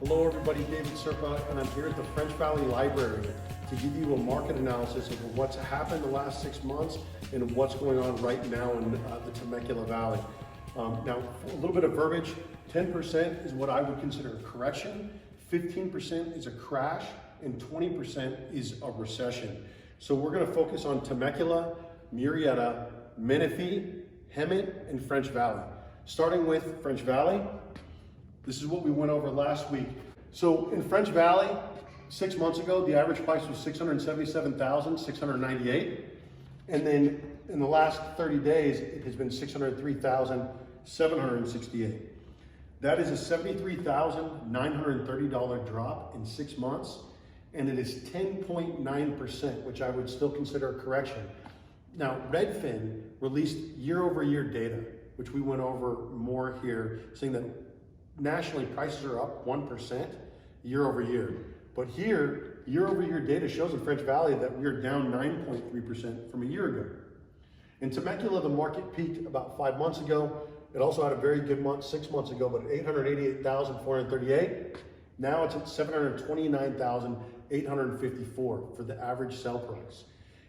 Hello everybody, David Serpa, and I'm here at the French Valley Library to give you a market analysis of what's happened the last 6 months and what's going on right now in the Temecula Valley. Now, a little bit of verbiage, 10% is what I would consider a correction, 15% is a crash, and 20% is a recession. So we're gonna focus on Temecula, Murrieta, Menifee, Hemet, and French Valley. Starting with French Valley, this is what we went over last week. So in French Valley, 6 months ago, the average price was $677,698. And then in the last 30 days, it has been $603,768. That is a $73,930 drop in 6 months. And it is 10.9%, which I would still consider a correction. Now, Redfin released year-over-year data, which we went over more here, saying that nationally prices are up 1% year over year. But here, year-over-year data shows in French Valley that we are down 9.3% from a year ago. In Temecula, the market peaked about 5 months ago. It also had a very good month 6 months ago, but 888,438. Now it's at 729,854 for the average sell price.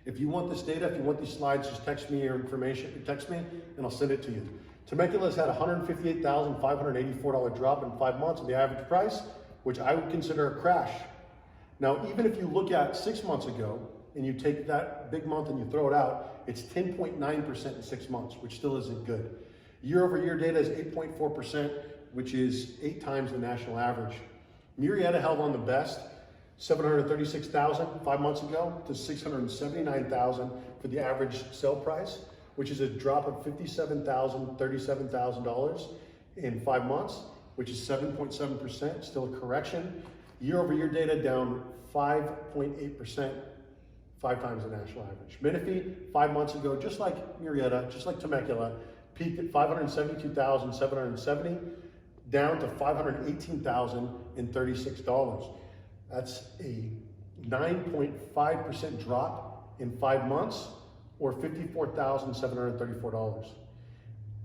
If you want this data, if you want these slides, just text me your information, text me, and I'll send it to you. Temecula has had a $158,584 drop in 5 months in the average price, which I would consider a crash. Now, even if you look at 6 months ago, and you take that big month and you throw it out, it's 10.9% in 6 months, which still isn't good. Year-over-year data is 8.4%, which is 8 times the national average. Murrieta held on the best, 736,000 5 months ago to 679,000 for the average sale price, which is a drop of $57,000, $37,000 in 5 months, which is 7.7%, still a correction. Year-over-year data down 5.8%, 5 times the national average. Menifee, 5 months ago, just like Murrieta, just like Temecula, peaked at 572,770, down to $518,036. That's a 9.5% drop in 5 months, or $54,734.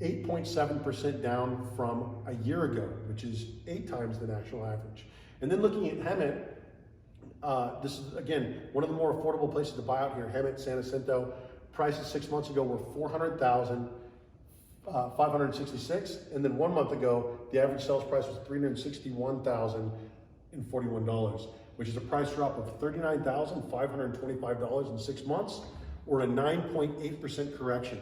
8.7% down from a year ago, which is 8 times the national average. And then looking at Hemet, this is, again, one of the more affordable places to buy out here. Hemet, San Jacinto, prices 6 months ago were $400,566, and then 1 month ago, the average sales price was $361,041, which is a price drop of $39,525 in 6 months, or a 9.8% correction.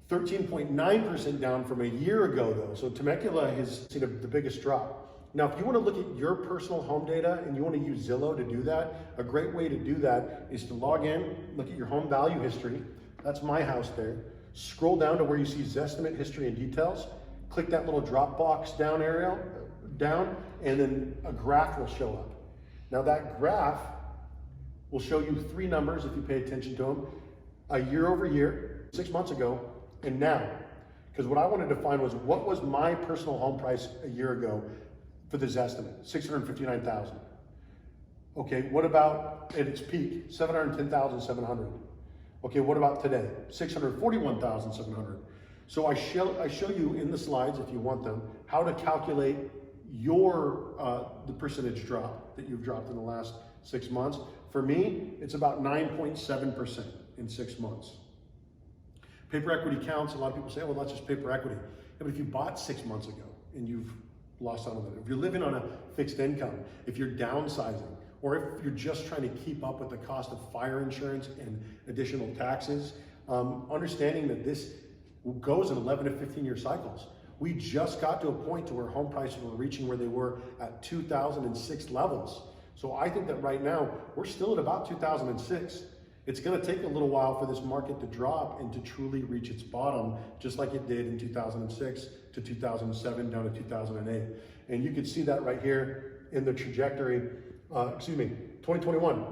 13.9% down from a year ago though, so Temecula has seen the biggest drop. Now, if you want to look at your personal home data and you want to use Zillow to do that, a great way to do that is to log in, look at your home value history. That's my house there. Scroll down to where you see Zestimate history and details. Click that little drop box down, and then a graph will show up. Now that graph will show you 3 numbers if you pay attention to them, a year over year, 6 months ago, and now. Because what I wanted to find was, what was my personal home price a year ago for this estimate? 659,000. Okay, what about at its peak? 710,700. Okay, what about today? 641,700. So I show you in the slides, if you want them, how to calculate your the percentage drop that you've dropped in the last 6 months. For me, it's about 9.7% in 6 months. Paper equity counts. A lot of people say, oh, well, that's just paper equity. Yeah, but if you bought 6 months ago and you've lost out on it, if you're living on a fixed income, if you're downsizing, or if you're just trying to keep up with the cost of fire insurance and additional taxes, understanding that this goes in 11 to 15-year cycles. We just got to a point to where home prices were reaching where they were at 2006 levels. So I think that right now, we're still at about 2006. It's gonna take a little while for this market to drop and to truly reach its bottom, just like it did in 2006 to 2007, down to 2008. And you can see that right here in the trajectory, 2021,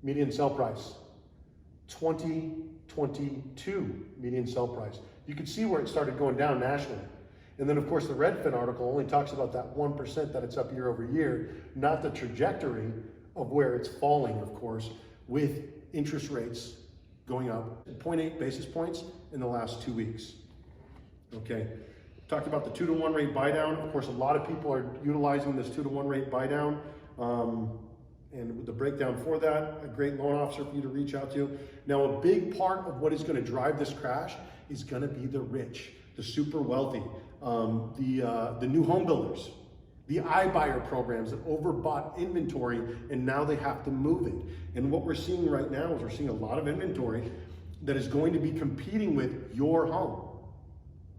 median sell price, 2022 median sell price. You can see where it started going down nationally. And then of course the Redfin article only talks about that 1% that it's up year over year, not the trajectory of where it's falling, of course, with interest rates going up 0.8 basis points in the last 2 weeks. Okay, Talked about the 2-to-1 rate buy down. Of course, a lot of people are utilizing this 2-to-1 rate buy down. And with the breakdown for that, a great loan officer for you to reach out to. Now, a big part of what is going to drive this crash is going to be the rich, the super wealthy, the new home builders, the iBuyer programs that overbought inventory and now they have to move it. And what we're seeing right now is we're seeing a lot of inventory that is going to be competing with your home.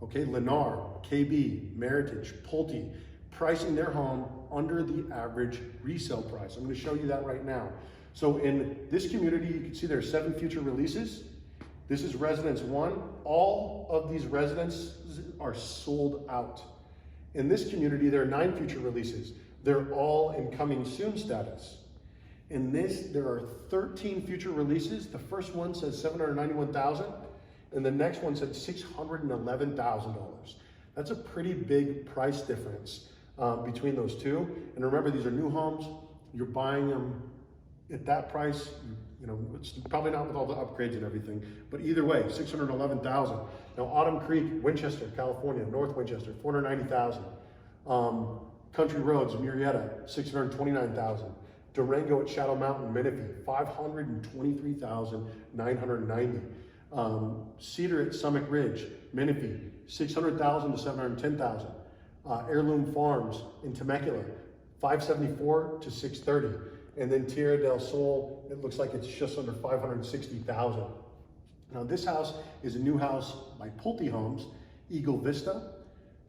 Okay, Lennar, KB, Meritage, Pulte, pricing their home under the average resale price. I'm going to show you that right now. So in this community, you can see there are 7 future releases. This is residence 1. All of these residences are sold out. In this community, there are 9 future releases. They're all in coming soon status. In this, there are 13 future releases. The first one says $791,000, and the next one said $611,000. That's a pretty big price difference between those two. And remember, these are new homes. You're buying them at that price. You know, it's probably not with all the upgrades and everything, but either way, $611,000. Now, Autumn Creek, Winchester, California, North Winchester, $490,000. Country Roads, Murrieta, $629,000. Durango at Shadow Mountain, Menifee, $523,990. Cedar at Summit Ridge, Menifee, $600,000 to $710,000. Heirloom Farms in Temecula, $574,000 to $630,000. And then Tierra del Sol, it looks like it's just under $560,000. Now this house is a new house by Pulte Homes, Eagle Vista,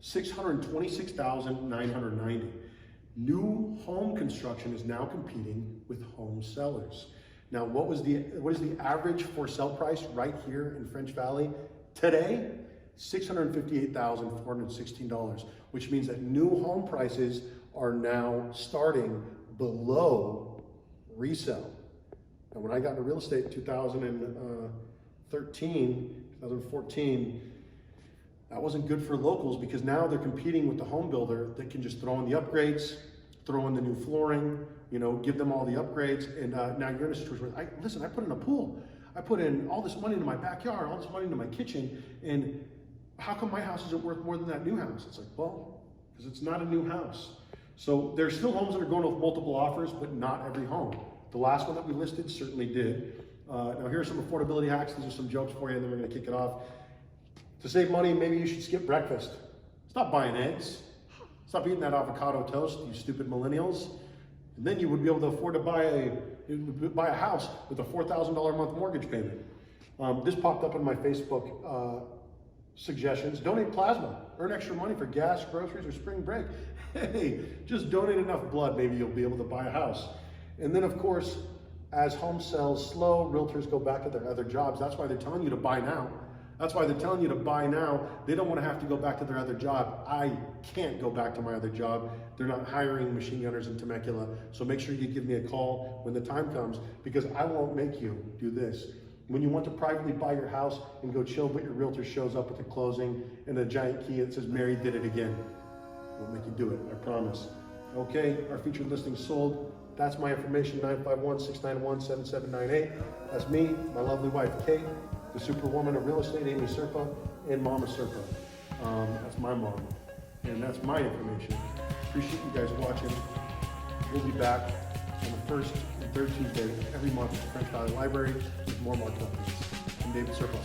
$626,990. New home construction is now competing with home sellers. Now what is the average for sale price right here in French Valley today? $658,416, which means that new home prices are now starting below resale. And when I got into real estate in 2014, that wasn't good for locals because now they're competing with the home builder that can just throw in the upgrades, throw in the new flooring, you know, give them all the upgrades. And now you're in a situation where, listen, I put in a pool. I put in all this money into my backyard, all this money into my kitchen, and how come my house isn't worth more than that new house? It's like, well, because it's not a new house. So there's still homes that are going with multiple offers, but not every home. The last one that we listed certainly did. Now here are some affordability hacks. These are some jokes for you, and then we're gonna kick it off. To save money, maybe you should skip breakfast. Stop buying eggs. Stop eating that avocado toast, you stupid millennials. And then you would be able to afford to buy a house with a $4,000 a month mortgage payment. This popped up in my Facebook suggestions. Donate plasma. Earn extra money for gas, groceries, or spring break. Hey, just donate enough blood, maybe you'll be able to buy a house. And then, of course, as home sales slow, realtors go back to their other jobs. That's why they're telling you to buy now. That's why they're telling you to buy now. They don't want to have to go back to their other job. I can't go back to my other job. They're not hiring machine gunners in Temecula. So make sure you give me a call when the time comes, because I won't make you do this. When you want to privately buy your house and go chill, but your realtor shows up at the closing and a giant key that says, Mary did it again. We'll make you do it, I promise. Okay, our featured listing sold. That's my information, 951-691-7798. That's me, my lovely wife, Kate, the superwoman of real estate, Amy Serpa, and Mama Serpa. That's my mom, and that's my information. Appreciate you guys watching. We'll be back on the first and third Tuesday every month at the French Valley Library with more market updates. I'm David Serpa.